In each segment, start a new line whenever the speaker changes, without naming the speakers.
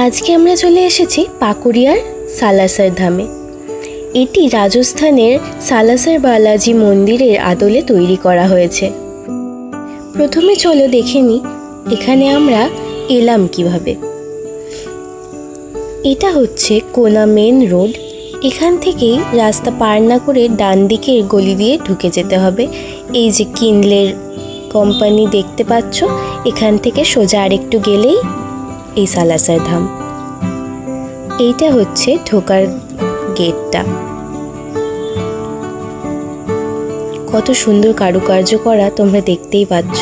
আজকে আমরা চলে এসেছি পাকুড়িয়ার সালাসর ধামে। এটি রাজস্থানের সালাসর বালাজি মন্দিরের আদলে তৈরি করা হয়েছে। প্রথমে চলো দেখে নিই এখানে আমরা এলাম কিভাবে। এটা হচ্ছে কোনা মেন রোড। এখান থেকেই রাস্তা পার না করে ডান দিকের গলি দিয়ে ঢুকে যেতে হবে। এই যে কিনলের কোম্পানি দেখতে পাচ্ছ, এখান থেকে সোজা আরেকটু গেলেই এই সালাসর ধাম। এইটা হচ্ছে ঢোকার গেটটা। কত সুন্দর কারুকার্য করা তোমরা দেখতেই পাচ্ছ।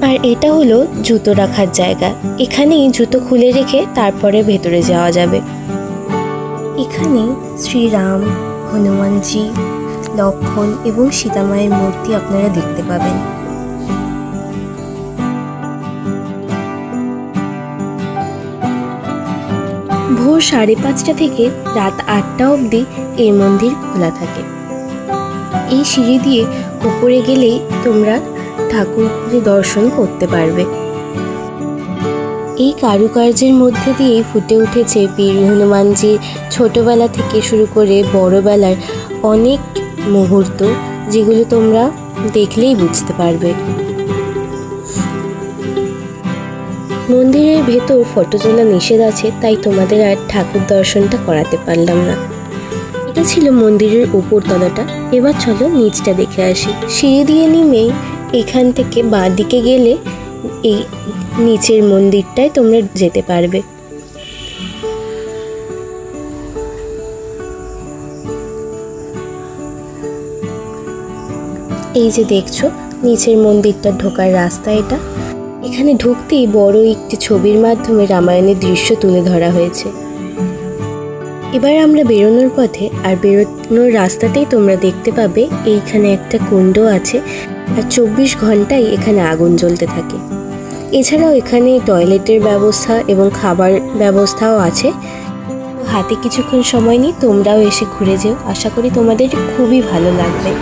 আর এটা হলো জুতো রাখার জায়গা। এখানেই জুতো খুলে রেখে তারপরে ভেতরে যাওয়া যাবে। এখানে শ্রীরাম, হনুমানজি, লক্ষণ এবং সীতামায়ের মূর্তি আপনারা দেখতে পাবেন। ভোর 5:30 থেকে রাত 8টা অবধি এই মন্দির খোলা থাকে। এই সিঁড়ি দিয়ে উপরে গেলেই তোমরা ঠাকুরের দর্শন করতে পারবে। এই কারুকার্যের মধ্যে দিয়ে ফুটে উঠেছে বীর হনুমানজির ছোটবেলা থেকে শুরু করে বড়বেলার অনেক মুহূর্ত, যেগুলো তোমরা দেখলেই বুঝতে পারবে। মন্দিরের ভেতর ফটো তোলা নিষেধ আছে, তাই তোমাদের আর ঠাকুর দর্শনটা করাতে পারলাম না। এটা ছিল মন্দিরের উপর তলাটা। এবার চলো নিচটা দেখে আসি। সিঁড়ি দিয়ে নেমেই এখান থেকে বাঁ দিকে গেলে এই নিচের মন্দিরটায় তোমরা যেতে পারবে। এই যে দেখছো নিচের মন্দিরটা ঢোকার রাস্তা এটা। এখানে ঢুকতেই বড় একটি ছবির মাধ্যমে রামায়ণের দৃশ্য তুলে ধরা হয়েছে। এবার আমরা বেরোনোর পথে, আর বেরোনোর রাস্তাতেই তোমরা দেখতে পাবে এইখানে একটা কুণ্ড আছে, আর 24 ঘন্টাই এখানে আগুন জ্বলতে থাকে। এছাড়াও এখানে টয়লেটের ব্যবস্থা এবং খাবার ব্যবস্থাও আছে। হাতে কিছুক্ষণ সময় নিয়ে তোমরাও এসে ঘুরে যেও। আশা করি তোমাদের খুবই ভালো লাগবে।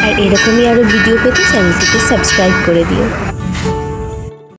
আর এরকমই আরও ভিডিও পেতে চ্যানেলটিকে সাবস্ক্রাইব করে দিও।